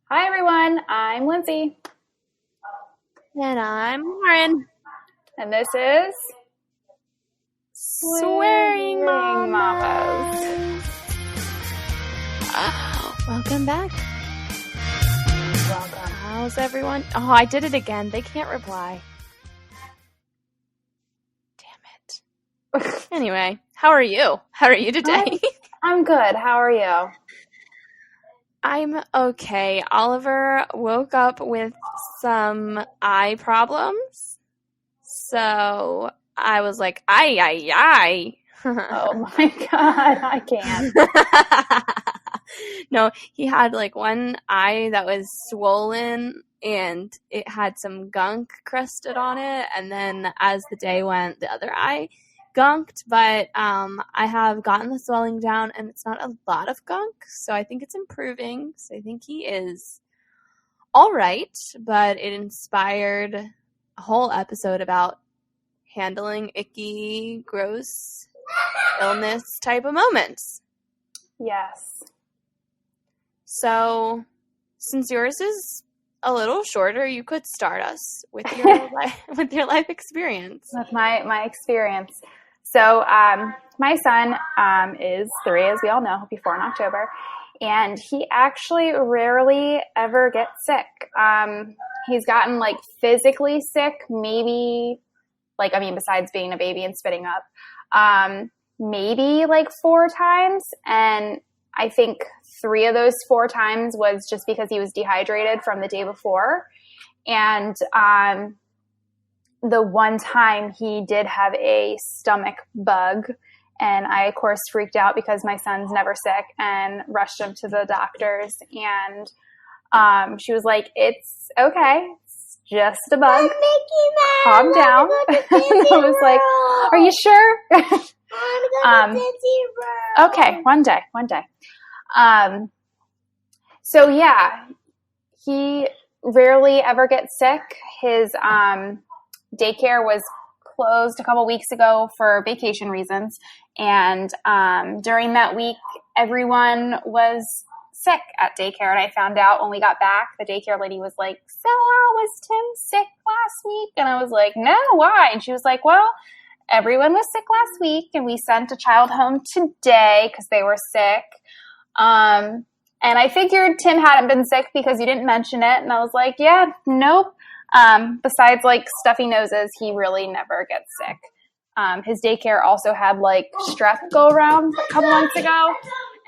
Hi everyone, I'm Lindsey. And I'm Lauren. And this is Swearing Mamas. Welcome back. Welcome. How's everyone? Oh, I did it again. They can't reply. Damn it. Anyway, how are you? How are you today? I'm good. How are you? I'm okay. Oliver woke up with some eye problems. So I was like, ay. Oh my God, I can't. No, he had like one eye that was swollen and it had some gunk crusted on it. And then as the day went, the other eye gunked. But I have gotten the swelling down and it's not a lot of gunk. So I think it's improving. So I think he is all right. But it inspired a whole episode about handling icky, gross illness type of moments. Yes. So, since yours is a little shorter, you could start us with your life experience. With my experience. So, my son is 3, as we all know, he'll be 4 in October, and he actually rarely ever gets sick. He's gotten like physically sick, maybe besides being a baby and spitting up, maybe like 4 times, and I think 3 of those 4 times was just because he was dehydrated from the day before. And the one time he did have a stomach bug, and I, of course, freaked out because my son's never sick and rushed him to the doctors. And she was like, "It's okay. It's just a bug. Calm down." I was like, "Are you sure?" Okay, one day. So yeah, he rarely ever gets sick. His daycare was closed a couple weeks ago for vacation reasons, and during that week, everyone was sick at daycare. And I found out when we got back, the daycare lady was like, "So was Tim sick last week?" And I was like, "No, why?" And she was like, "Well, everyone was sick last week, and we sent a child home today because they were sick." And I figured Tim hadn't been sick because you didn't mention it. And I was like, "Yeah, nope." Besides like stuffy noses, he really never gets sick. His daycare also had like strep go around a couple months ago,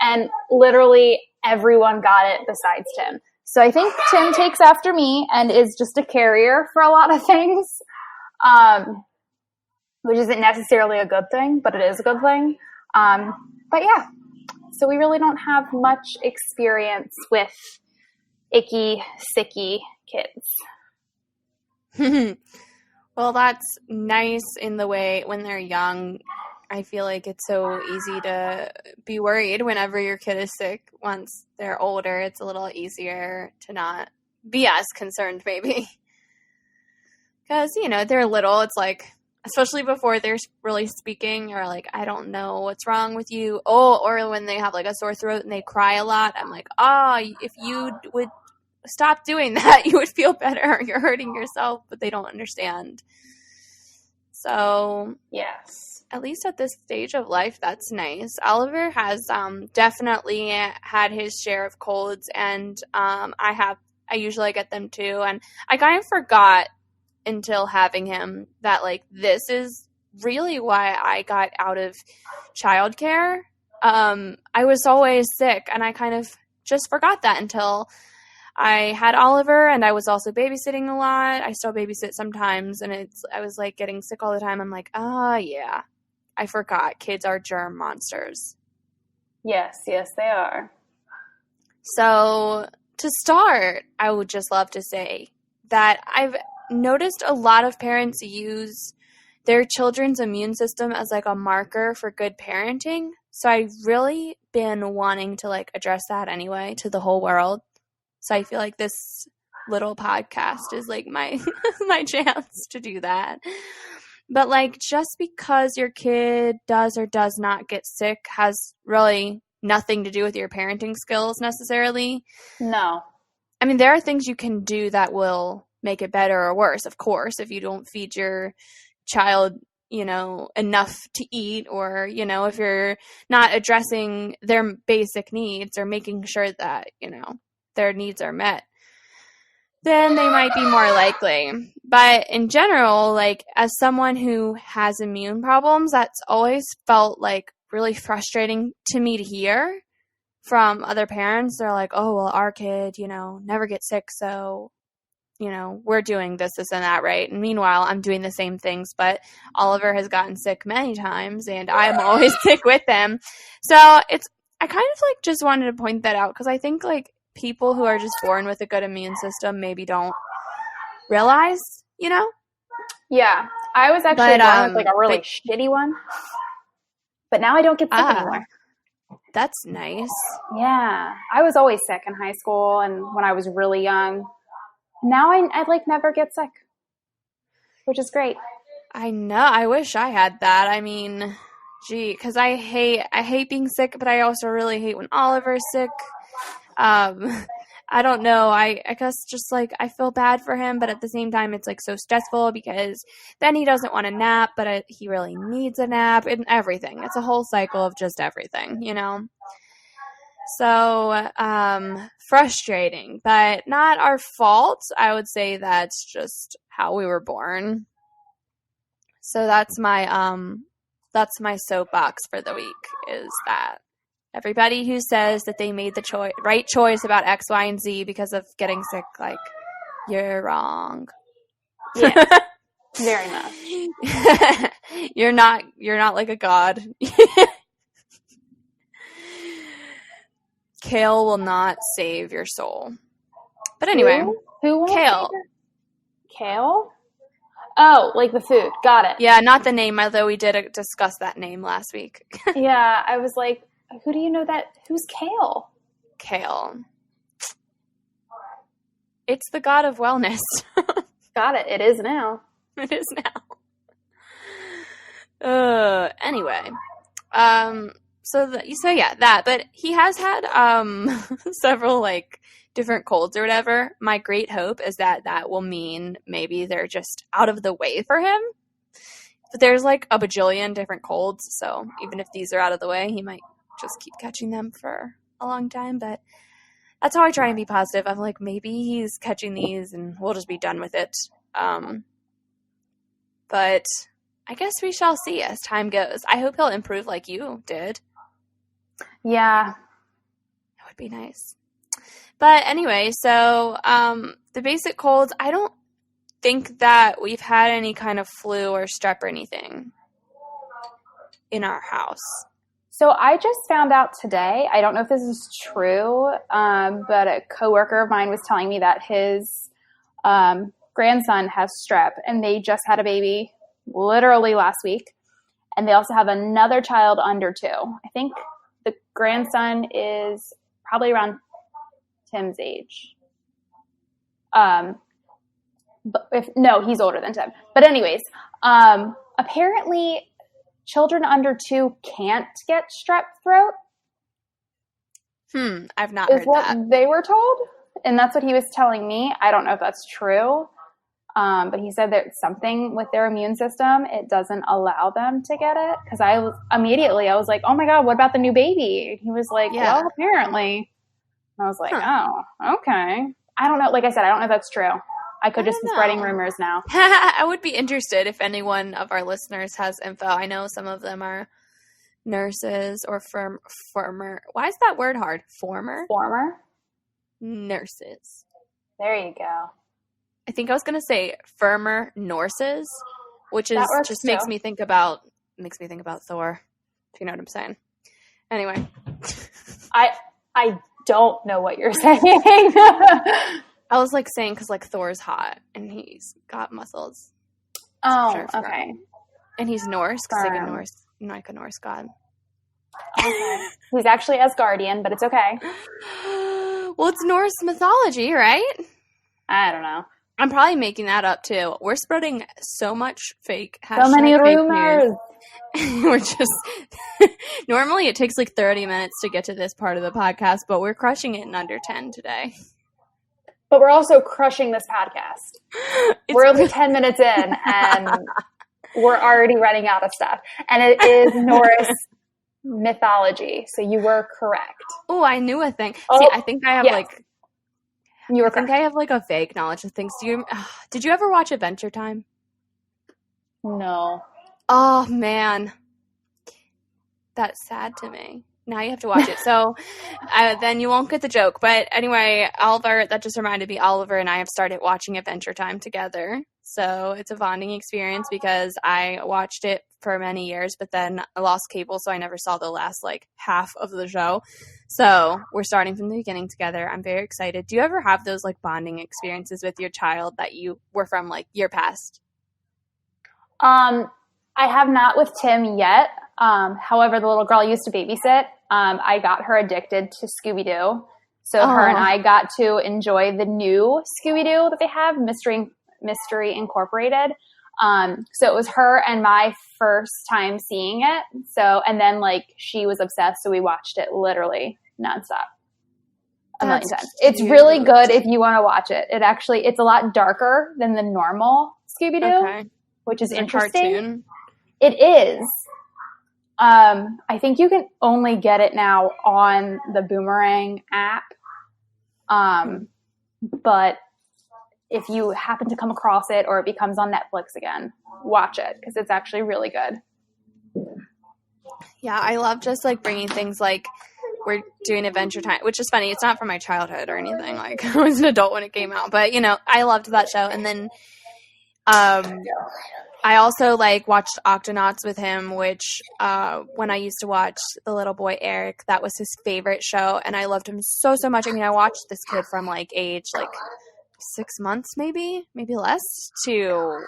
and literally everyone got it besides Tim. So I think Tim takes after me and is just a carrier for a lot of things. Which isn't necessarily a good thing, but it is a good thing. But yeah, so we really don't have much experience with icky, sicky kids. Well, that's nice in the way when they're young. I feel like it's so easy to be worried whenever your kid is sick. Once they're older, it's a little easier to not be as concerned, maybe. Because, they're little. It's like, especially before they're really speaking, or like, "I don't know what's wrong with you." Oh, or when they have like a sore throat and they cry a lot, I'm like, if you would stop doing that, you would feel better. You're hurting yourself, but they don't understand. So Yes. At least at this stage of life, that's nice. Oliver has definitely had his share of colds, and I usually get them too. And I kind of forgot until having him that like this is really why I got out of childcare. I was always sick, and I kind of just forgot that until I had Oliver, and I was also babysitting a lot. I still babysit sometimes, and I was like getting sick all the time. I'm like, yeah, I forgot. Kids are germ monsters. Yes, they are. So to start, I would just love to say that I've noticed a lot of parents use their children's immune system as like a marker for good parenting. So I've really been wanting to like address that anyway to the whole world. So I feel like this little podcast is like my my chance to do that. But like just because your kid does or does not get sick has really nothing to do with your parenting skills necessarily. No. I mean, there are things you can do that will make it better or worse, of course, if you don't feed your child, enough to eat, or, if you're not addressing their basic needs or making sure that, their needs are met, then they might be more likely. But in general, like, as someone who has immune problems, that's always felt like really frustrating to me to hear from other parents. They're like, oh, well, our kid, never gets sick, so, we're doing this, this, and that, right? And meanwhile, I'm doing the same things, but Oliver has gotten sick many times, and I'm always sick with him. So I kind of, like, just wanted to point that out, because I think, like, people who are just born with a good immune system maybe don't realize, Yeah. I was actually born with, like, a really shitty one, but now I don't get sick anymore. That's nice. Yeah. I was always sick in high school and when I was really young. Now I like never get sick, which is great. I know. I wish I had that. I mean, gee, because I hate being sick, but I also really hate when Oliver's sick. I don't know. I guess just, like, I feel bad for him, but at the same time, it's, like, so stressful because then he doesn't want a nap, but he really needs a nap and everything. It's a whole cycle of just everything, So, frustrating, but not our fault. I would say that's just how we were born. So that's my soapbox for the week, is that everybody who says that they made the right choice about X, Y, and Z because of getting sick, like, you're wrong. Yeah, very much. You're not like a god. Kale will not save your soul. But anyway, who won't kale? Kale? Oh, like the food. Got it. Yeah, not the name, although we did discuss that name last week. Yeah, I was like, who do you know that? Who's Kale? Kale. It's the god of wellness. Got it. It is now. It is now. Anyway. So yeah, that. But he has had several, like, different colds or whatever. My great hope is that will mean maybe they're just out of the way for him. But there's, like, a bajillion different colds, so even if these are out of the way, he might just keep catching them for a long time. But that's how I try and be positive. I'm like, maybe he's catching these and we'll just be done with it. But I guess we shall see as time goes. I hope he'll improve like you did. Yeah. That would be nice. But anyway, so the basic colds, I don't think that we've had any kind of flu or strep or anything in our house. So I just found out today, I don't know if this is true, but a coworker of mine was telling me that his grandson has strep, and they just had a baby literally last week. And they also have another child under 2. I think the grandson is probably around Tim's age. But he's older than Tim. But anyways, apparently children under 2 can't get strep throat. I've not heard that. Is what they were told, and that's what he was telling me. I don't know if that's true, but he said there's something with their immune system. It doesn't allow them to get it. Because I was like, oh my God, what about the new baby? He was like, well, apparently. And I was like, oh, okay. I don't know. Like I said, I don't know if that's true. I could just be spreading rumors now. I would be interested if anyone of our listeners has info. I know some of them are nurses or former. Why is that word hard? Former nurses. There you go. I think I was gonna say firmer nurses, which is just makes me think about Thor. If you know what I'm saying. Anyway, I don't know what you're saying. I was like saying because like Thor's hot and he's got muscles. Oh, okay. And he's Norse because like a Norse god. Okay. He's actually Asgardian, but it's okay. Well, it's Norse mythology, right? I don't know. I'm probably making that up too. We're spreading so much fake. So many rumors. We're just normally it takes like 30 minutes to get to this part of the podcast, but we're crushing it in under 10 today. But we're also crushing this podcast. We're only 10 minutes in, and we're already running out of stuff. And it is Norse mythology, so you were correct. Oh, I knew a thing. See, I think I have I have like a vague knowledge of things. Did you ever watch Adventure Time? No. Oh man, that's sad to me. Now you have to watch it. So then you won't get the joke. But anyway, Oliver, that just reminded me, Oliver and I have started watching Adventure Time together. So it's a bonding experience because I watched it for many years, but then I lost cable, so I never saw the last like half of the show. So we're starting from the beginning together. I'm very excited. Do you ever have those like bonding experiences with your child that you were from like your past? I have not with Tim yet. However, the little girl I used to babysit. I got her addicted to Scooby-Doo. So her and I got to enjoy the new Scooby-Doo that they have, Mystery Incorporated. So it was her and my first time seeing it. So, and then like she was obsessed. So we watched it literally nonstop. A million times. It's really good if you want to watch it. It's a lot darker than the normal Scooby-Doo, which is interesting. Cartoon. It is. I think you can only get it now on the Boomerang app. But if you happen to come across it or it becomes on Netflix again, watch it because it's actually really good. Yeah, I love just like bringing things like we're doing Adventure Time, which is funny. It's not from my childhood or anything. Like I was an adult when it came out, but you know, I loved that show. And then, I also like watched Octonauts with him, which when I used to watch the little boy Eric, that was his favorite show, and I loved him so much. I mean, I watched this kid from like age like 6 months, maybe less, to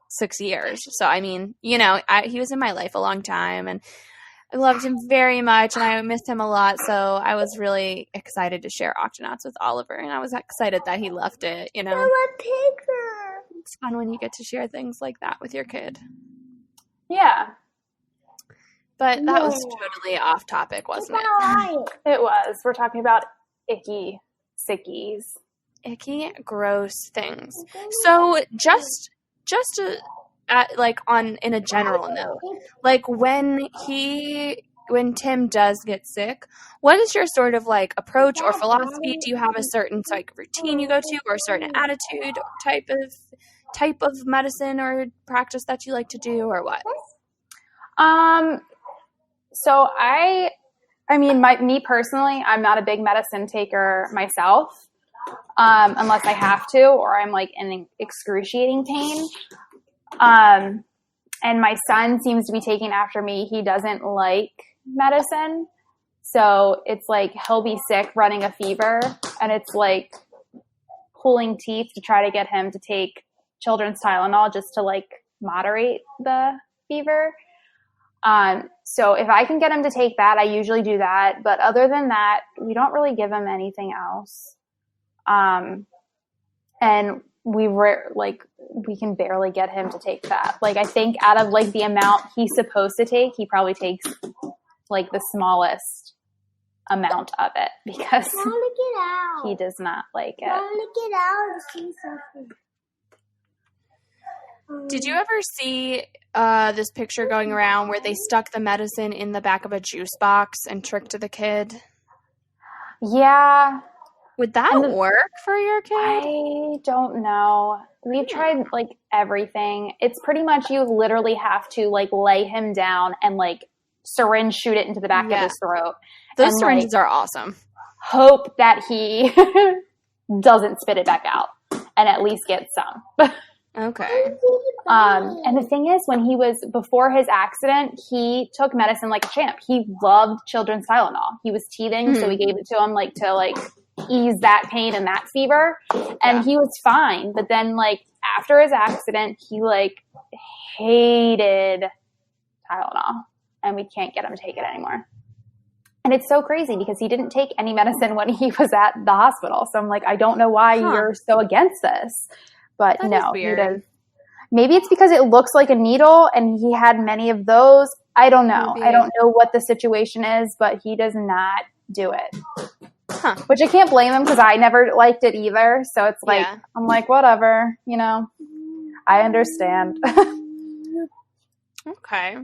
6 years. So I mean, you know, he was in my life a long time, and I loved him very much, and I missed him a lot. So I was really excited to share Octonauts with Oliver, and I was excited that he loved it. You know. It's fun when you get to share things like that with your kid. Yeah. But that was totally off topic, wasn't it? It was. We're talking about icky sickies. Icky, gross things. So just like in a general note, like when Tim does get sick, what is your sort of like approach or philosophy? Do you have a certain like routine you go to, or a certain attitude, type of medicine or practice that you like to do, or what? So me personally, I'm not a big medicine taker myself, unless I have to, or I'm like in excruciating pain. And my son seems to be taking after me. He doesn't like medicine. So it's like, he'll be sick, running a fever, and it's like pulling teeth to try to get him to take children's Tylenol just to like moderate the fever. So if I can get him to take that, I usually do that. But other than that, we don't really give him anything else. And we can barely get him to take that. Like, I think out of like the amount he's supposed to take, he probably takes like the smallest amount of it because he does not like it. I want to get out and see something. Did you ever see this picture going around where they stuck the medicine in the back of a juice box and tricked the kid? Yeah. Would that work for your kid? I don't know. We've tried like everything. It's pretty much you literally have to like lay him down and like syringe shoot it into the back of his throat. Those syringes are awesome. Hope that he doesn't spit it back out and at least get some. Okay. And the thing is, before his accident, he took medicine like a champ. He loved children's Tylenol. He was teething, so we gave it to him to ease that pain and that fever. And he was fine. But then after his accident, he hated Tylenol, and we can't get him to take it anymore. And it's so crazy because he didn't take any medicine when he was at the hospital. So I'm like, I don't know why you're so against this. But that no, is weird. He does. Maybe it's because it looks like a needle and he had many of those. I don't know. Maybe. I don't know what the situation is, but he does not do it. Huh. Which I can't blame him because I never liked it either. So it's like, Yeah. I'm like, whatever, I understand. Okay.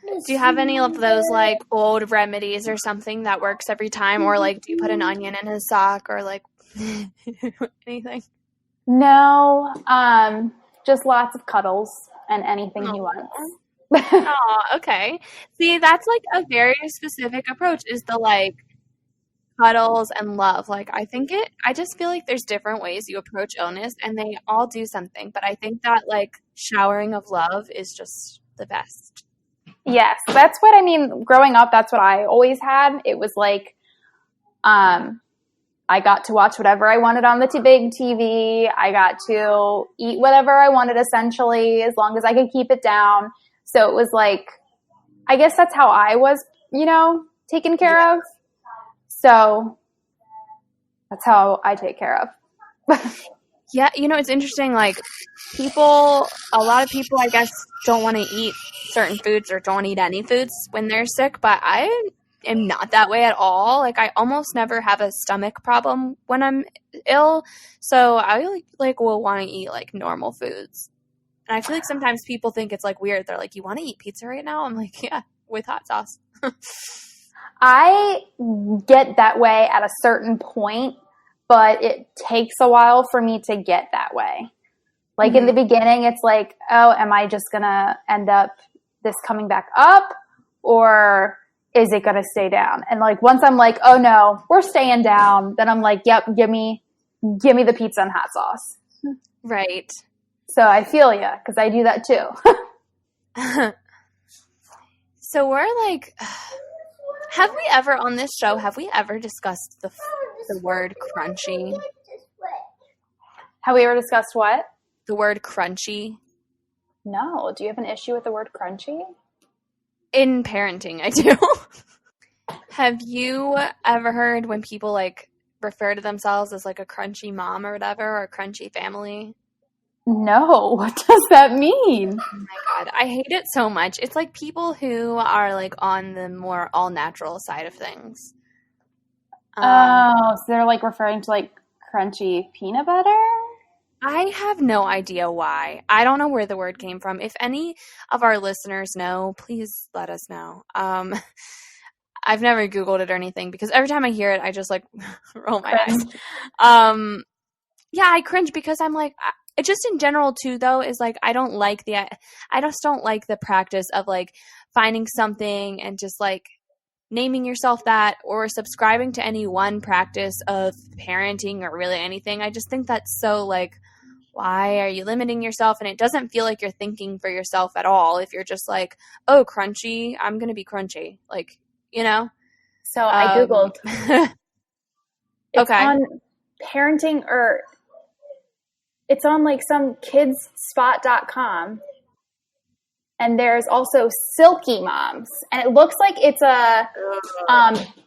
Do you have any of those like old remedies or something that works every time? Or like, do you put an onion in his sock or like anything? No, just lots of cuddles and anything he wants. Oh, okay. See, that's like a very specific approach is the like cuddles and love. Like I just feel like there's different ways you approach illness and they all do something. But I think that like showering of love is just the best. Yes, that's what I mean. Growing up, that's what I always had. It was like, I got to watch whatever I wanted on the big TV. I got to eat whatever I wanted, essentially, as long as I could keep it down. So it was like, I guess that's how I was, taken care of. So that's how I take care of. Yeah, it's interesting. Like a lot of people, I guess, don't want to eat certain foods or don't eat any foods when they're sick, but I am not that way at all. Like I almost never have a stomach problem when I'm ill, so I will want to eat like normal foods. And I feel like sometimes people think it's like weird. They're like, "You want to eat pizza right now?" I'm like, "Yeah, with hot sauce." I get that way at a certain point, but it takes a while for me to get that way. Like in the beginning, it's like, oh, am I just going to end up this coming back up or is it going to stay down? And like, once I'm like, oh no, we're staying down, then I'm like, yep, give me the pizza and hot sauce. Right. So I feel you because I do that too. So we're like, have we ever discussed the word crunchy? Have we ever discussed what? The word crunchy. No. Do you have an issue with the word crunchy? In parenting, I do. Have you ever heard when people like refer to themselves as like a crunchy mom or whatever, or a crunchy family? No. What does that mean? Oh my God. I hate it so much. It's like people who are like on the more all natural side of things. So they're like referring to like crunchy peanut butter? I have no idea why. I don't know where the word came from. If any of our listeners know, please let us know. I've never Googled it or anything because every time I hear it, I just like roll my eyes. Yeah, I cringe because I'm like, just in general too, though, is like, I just don't like the practice of like finding something and just like naming yourself that or subscribing to any one practice of parenting or really anything. I just think that's so like, why are you limiting yourself? And it doesn't feel like you're thinking for yourself at all. If you're just like, oh, crunchy, I'm going to be crunchy. Like, So I Googled. It's okay. on parenting or it's on like some kidsspot.com. And there's also silky moms. And it looks like it's a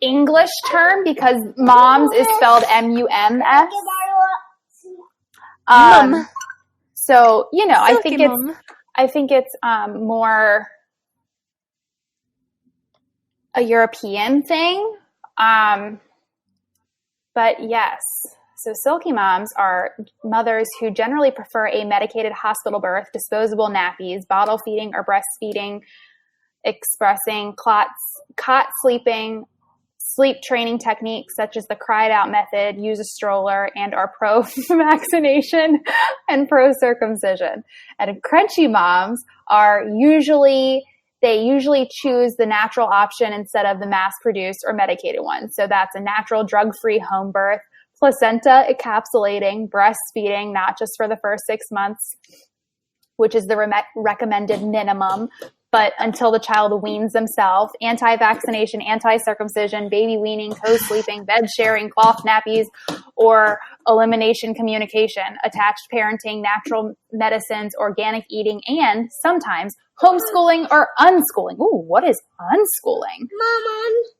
English term because moms is spelled M-U-M-S. So, I think it's more a European thing. But yes. So silky moms are mothers who generally prefer a medicated hospital birth, disposable nappies, bottle feeding or breastfeeding, expressing cot sleeping, sleep training techniques such as the cried out method, use a stroller, and are pro-vaccination and pro-circumcision. And crunchy moms they usually choose the natural option instead of the mass-produced or medicated one. So that's a natural drug-free home birth, placenta encapsulating, breastfeeding, not just for the first 6 months, which is the recommended minimum, but until the child weans themselves, anti-vaccination, anti-circumcision, baby weaning, co-sleeping, bed sharing, cloth nappies, or elimination communication, attached parenting, natural medicines, organic eating, and sometimes homeschooling or unschooling. Ooh, what is unschooling?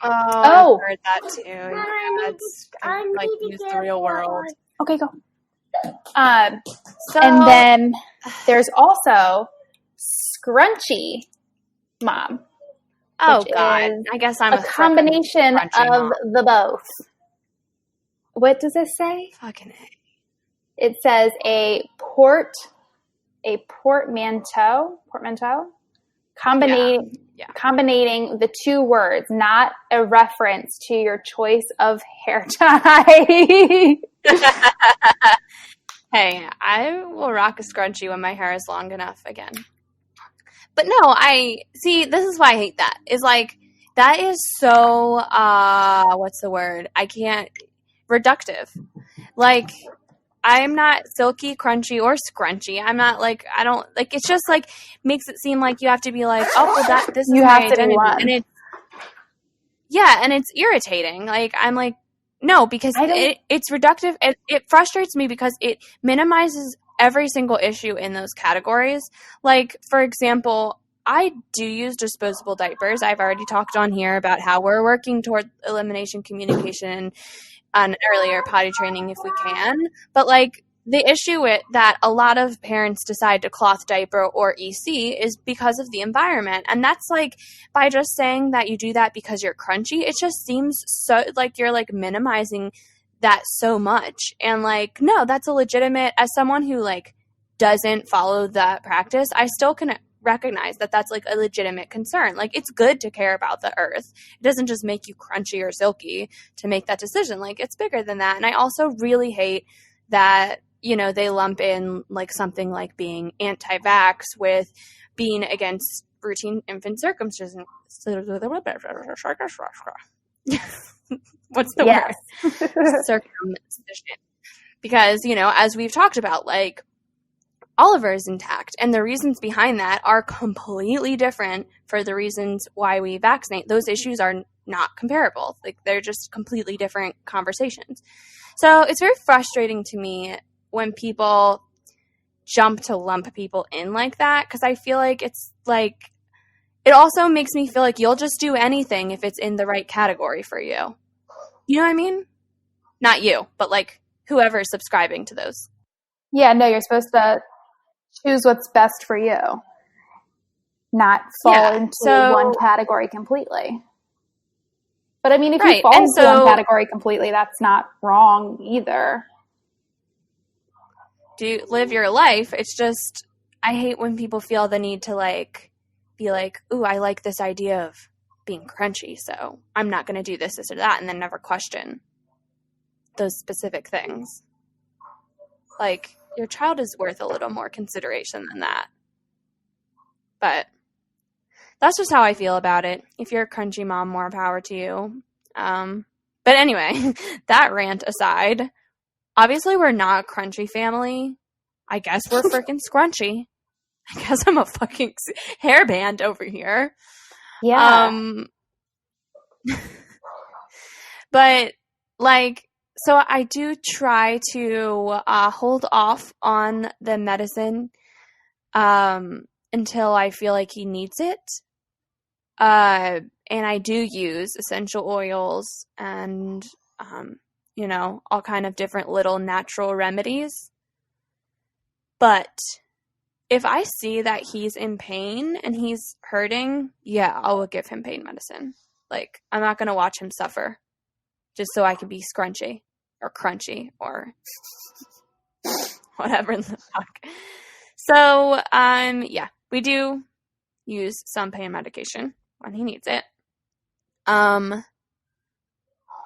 I've heard that too. Yeah, it's like use the real world. Okay, go. And then there's also scrunchy mom. Oh God! I guess I'm a combination of the both. what does it say? Fucking A. It says a portmanteau, combining the two words, not a reference to your choice of hair tie. Hey, I will rock a scrunchie when my hair is long enough again. But no, this is why I hate that. Is like, that is so, what's the word? Reductive. Like, I'm not silky, crunchy, or scrunchy. I'm not like, I don't, like, it's just like, makes it seem like you have to be like, oh, well, this is my identity. And it's irritating. Like, I'm like, no, because it's reductive. It frustrates me because it minimizes every single issue in those categories. Like, for example, I do use disposable diapers. I've already talked on here about how we're working toward elimination communication on earlier potty training if we can. But, like, the issue with that a lot of parents decide to cloth diaper or EC is because of the environment. And that's like, by just saying that you do that because you're crunchy, it just seems so like you're like minimizing that so much. And like, no, that's a legitimate, as someone who like doesn't follow that practice, I still can recognize that that's like a legitimate concern. Like, it's good to care about the earth. It doesn't just make you crunchy or silky to make that decision. Like, it's bigger than that. And I also really hate that, you know, they lump in like something like being anti-vax with being against routine infant circumcision. What's the word? Circumcision. Because, you know, as we've talked about, like, Oliver is intact, and the reasons behind that are completely different for the reasons why we vaccinate. Those issues are not comparable. Like, they're just completely different conversations. So it's very frustrating to me when people jump to lump people in like that, because I feel like it's like, it also makes me feel like you'll just do anything if it's in the right category for you. You know what I mean? Not you, but like whoever's subscribing to those. Yeah, no, you're supposed to choose what's best for you, not fall into one category completely. But I mean, if you fall into one category completely, that's not wrong either. Do live your life. It's just, I hate when people feel the need to like be like, ooh, I like this idea of being crunchy, so I'm not going to do this or that, and then never question those specific things. Like, your child is worth a little more consideration than that. But that's just how I feel about it. If you're a crunchy mom, more power to you. But anyway, that rant aside, obviously we're not a crunchy family. I guess we're freaking scrunchy. I guess I'm a fucking hairband over here. Yeah. But, like, so I do try to hold off on the medicine until I feel like he needs it. And I do use essential oils and, you know, all kind of different little natural remedies. But if I see that he's in pain and he's hurting, yeah, I will give him pain medicine. Like, I'm not going to watch him suffer just so I can be scrunchy or crunchy or whatever in the fuck. So, yeah, we do use some pain medication when he needs it. And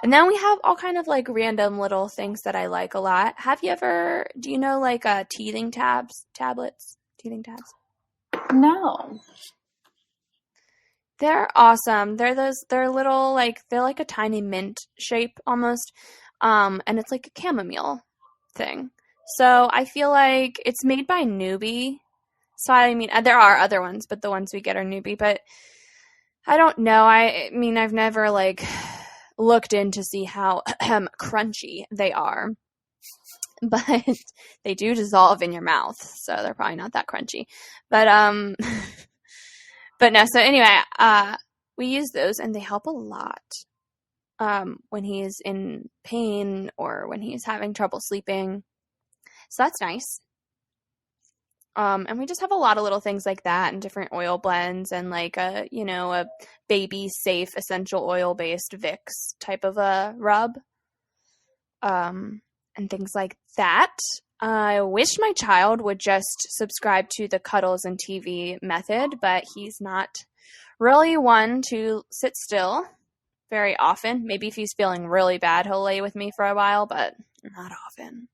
then we have all kind of like random little things that I like a lot. Do you know like teething tablets? Teething tabs? No. They're awesome. They're little, like, they're like a tiny mint shape almost. And it's like a chamomile thing. So I feel like it's made by Newbie. So I mean, there are other ones, but the ones we get are Newbie. But I don't know. I mean, I've never like looked in to see how crunchy they are. But they do dissolve in your mouth, so they're probably not that crunchy. But but no. So anyway, we use those, and they help a lot when he's in pain or when he's having trouble sleeping. So that's nice. And we just have a lot of little things like that, and different oil blends, and like a baby safe essential oil based Vicks type of a rub. and things like that. I wish my child would just subscribe to the cuddles and TV method, but he's not really one to sit still very often. Maybe if he's feeling really bad, he'll lay with me for a while, but not often.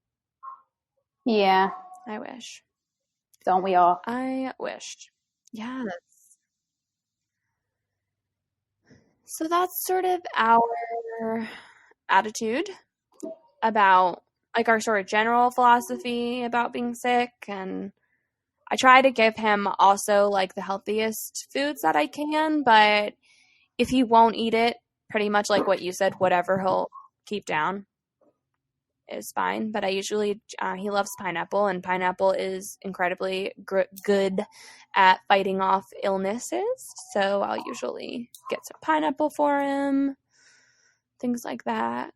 Yeah. I wish. Don't we all? I wish. Yes. So that's sort of our attitude about, like, our sort of general philosophy about being sick. And I try to give him also, like, the healthiest foods that I can, but if he won't eat it, pretty much like what you said, whatever he'll keep down is fine. But I usually, he loves pineapple, and pineapple is incredibly good at fighting off illnesses. So I'll usually get some pineapple for him, things like that.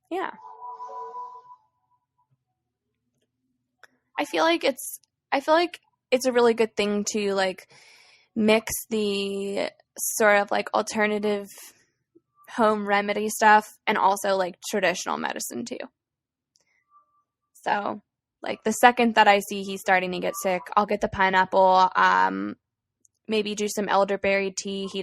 Yeah. I feel like it's a really good thing to, like, mix the sort of, like, alternative home remedy stuff and also, like, traditional medicine too. So, like, the second that I see he's starting to get sick, I'll get the pineapple, maybe do some elderberry tea. He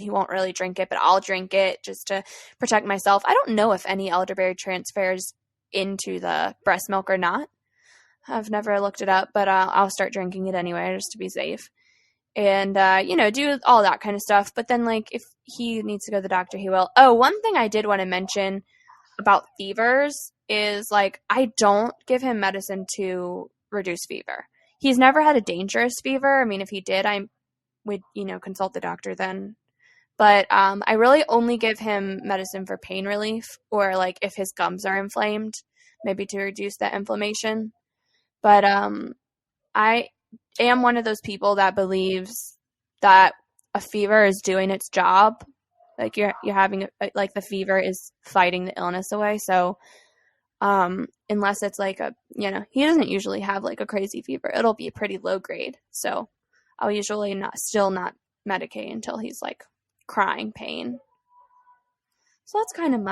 won't really drink it, but I'll drink it just to protect myself. I don't know if any elderberry transfers into the breast milk or not. I've never looked it up, but I'll start drinking it anyway just to be safe. And, do all that kind of stuff. But then, like, if he needs to go to the doctor, he will. Oh, one thing I did want to mention about fevers is, like, I don't give him medicine to reduce fever. He's never had a dangerous fever. I mean, if he did, I would, consult the doctor then. But I really only give him medicine for pain relief, or, like, if his gums are inflamed, maybe to reduce that inflammation. But I am one of those people that believes that a fever is doing its job. Like, you're having, like, the fever is fighting the illness away. So unless it's like he doesn't usually have, like, a crazy fever. It'll be a pretty low grade. So I'll usually not medicate until he's, like, crying pain. So that's kind of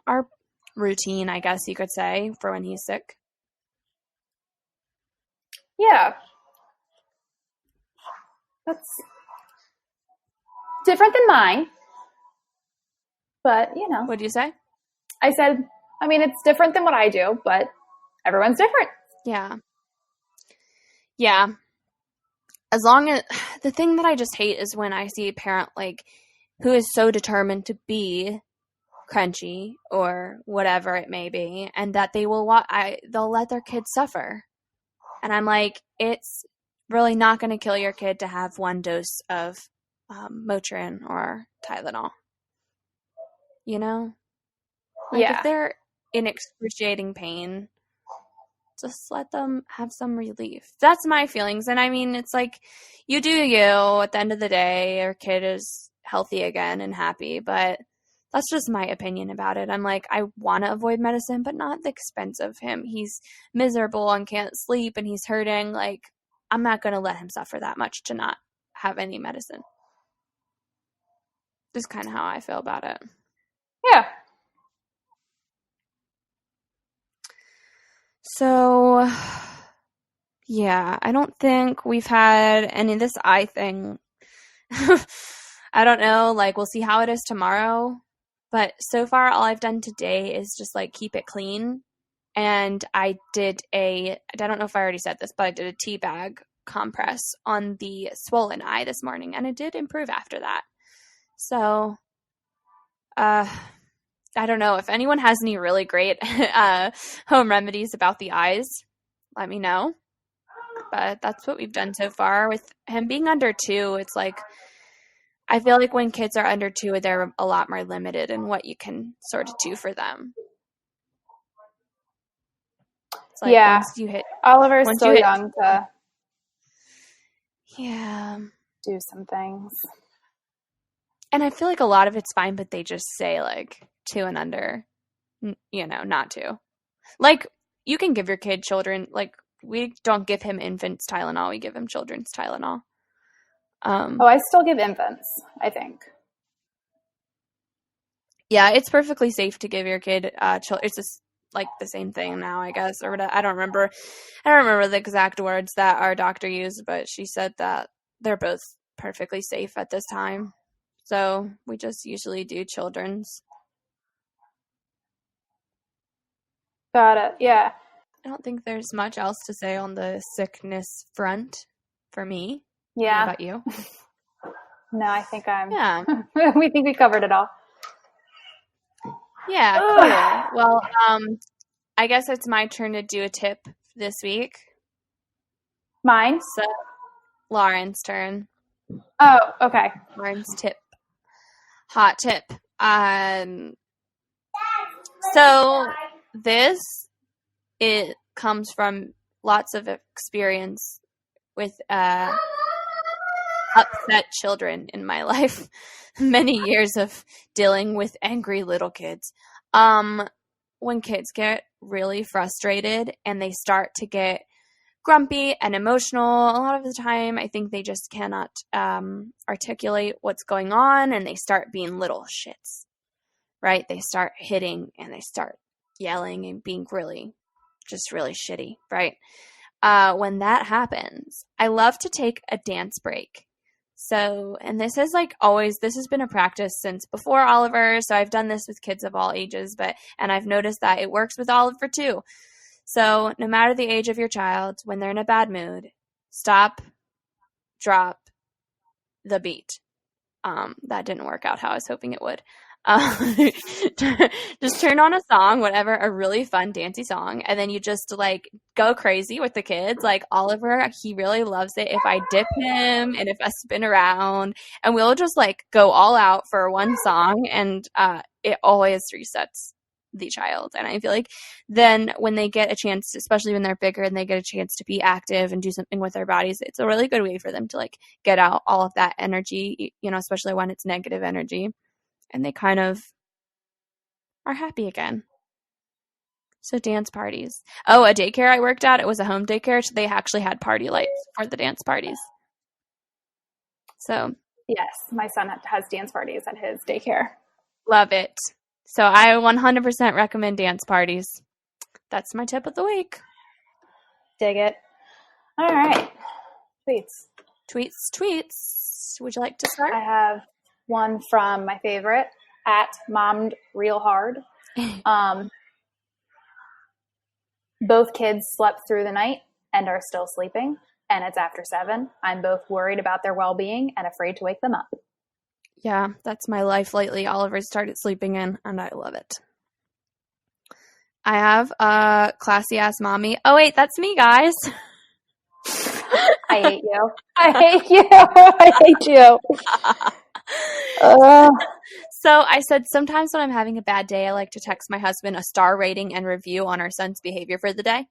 our routine, I guess you could say, for when he's sick. Yeah. That's different than mine. But, What'd you say? I said, it's different than what I do, but everyone's different. Yeah. Yeah. As long as, the thing that I just hate is when I see a parent, like, who is so determined to be crunchy or whatever it may be, and that they'll let their kids suffer. And I'm like, it's really not going to kill your kid to have one dose of Motrin or Tylenol. Like, Yeah. if they're in excruciating pain, just let them have some relief. That's my feelings. And I mean, it's like, you do you. At the end of the day, your kid is healthy again and happy. But that's just my opinion about it. I'm like, I want to avoid medicine, but not at the expense of him. He's miserable and can't sleep and he's hurting. Like, I'm not going to let him suffer that much to not have any medicine. Just kind of how I feel about it. Yeah. So, yeah, I don't think we've had any of this eye thing. I don't know, like, we'll see how it is tomorrow. But so far, all I've done today is just, like, keep it clean. And I don't know if I already said this, but I did a tea bag compress on the swollen eye this morning. And it did improve after that. So, I don't know. If anyone has any really great home remedies about the eyes, let me know. But that's what we've done so far. With him being under 2, it's like, I feel like when kids are under 2, they're a lot more limited in what you can sort of do for them. It's like, yeah. Once you hit, Oliver's still young to do some things. And I feel like a lot of it's fine, but they just say, like, 2 and under, not to. Like, you can give your kid children, like, we don't give him infants Tylenol. We give him children's Tylenol. I still give infants, I think. Yeah, it's perfectly safe to give your kid it's just like the same thing now, I guess, or I don't remember the exact words that our doctor used, but she said that they're both perfectly safe at this time. So we just usually do children's. Got it. Yeah. I don't think there's much else to say on the sickness front for me. Yeah. What about you? No, I think I'm. Yeah. We think we covered it all. Yeah, cool. Well, I guess it's my turn to do a tip this week. Mine? So, Lauren's turn. Oh, okay. Lauren's tip. Hot tip. So it comes from lots of experience with upset children in my life. Many years of dealing with angry little kids. When kids get really frustrated and they start to get grumpy and emotional, a lot of the time I think they just cannot articulate what's going on, and they start being little shits, right? They start hitting and they start yelling and being really shitty, right? When that happens, I love to take a dance break. So, and this is this has been a practice since before Oliver. So I've done this with kids of all ages, and I've noticed that it works with Oliver too. So no matter the age of your child, when they're in a bad mood, stop, drop the beat. That didn't work out how I was hoping it would. Just turn on a song, whatever, a really fun dancey song, and then you just go crazy with the kids. Like Oliver, he really loves it if I dip him and if I spin around, and we'll just go all out for one song, and it always resets the child. And I feel like then when they get a chance, especially when they're bigger and they get a chance to be active and do something with their bodies, it's a really good way for them to get out all of that energy, especially when it's negative energy. And they kind of are happy again. So dance parties. Oh, a daycare I worked at, it was a home daycare, so they actually had party lights for the dance parties. So yes, my son has dance parties at his daycare. Love it. So I 100% recommend dance parties. That's my tip of the week. Dig it. All right. Tweets. Would you like to start? I have one from my favorite at Mommed Real Hard. Both kids slept through the night and are still sleeping, and it's after 7. I'm both worried about their well-being and afraid to wake them up. Yeah, that's my life lately. Oliver started sleeping in, and I love it. I have a classy ass mommy. Oh wait, that's me, guys. I hate you. I hate you. I hate you. So I said sometimes when I'm having a bad day, I like to text my husband a star rating and review on our son's behavior for the day.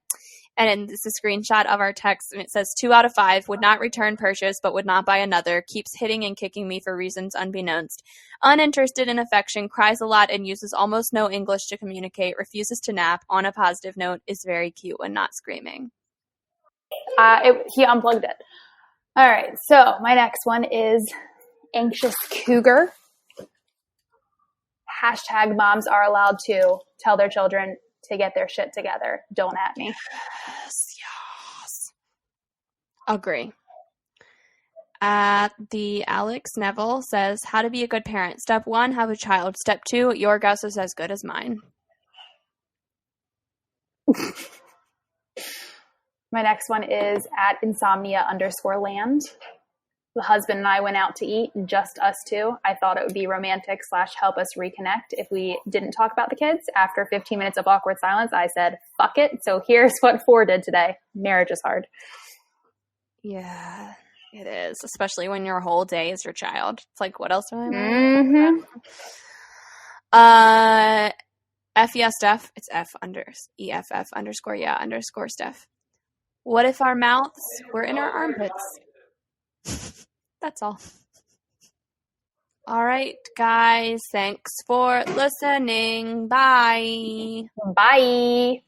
And it's a screenshot of our text, and it says 2 out of 5, would not return purchase, but would not buy another, keeps hitting and kicking me for reasons unbeknownst, uninterested in affection, cries a lot and uses almost no English to communicate, refuses to nap, on a positive note, is very cute when not screaming. He unplugged it. All right, so my next one is anxious cougar. Hashtag moms are allowed to tell their children to get their shit together. Don't at me. Yes. Agree. The Alex Neville says, how to be a good parent. Step 1, have a child. Step 2, your guess is as good as mine. My next one is at insomnia_land. The husband and I went out to eat, just us two. I thought it would be romantic / help us reconnect if we didn't talk about the kids. After 15 minutes of awkward silence, I said, fuck it. So here's what 4 did today. Marriage is hard. Yeah, it is. Especially when your whole day is your child. It's like, what else do I want? F yes, Steph. It's EFF _ Steph. What if our mouths were in our armpits? That's all. All right, guys. Thanks for listening. Bye. Bye.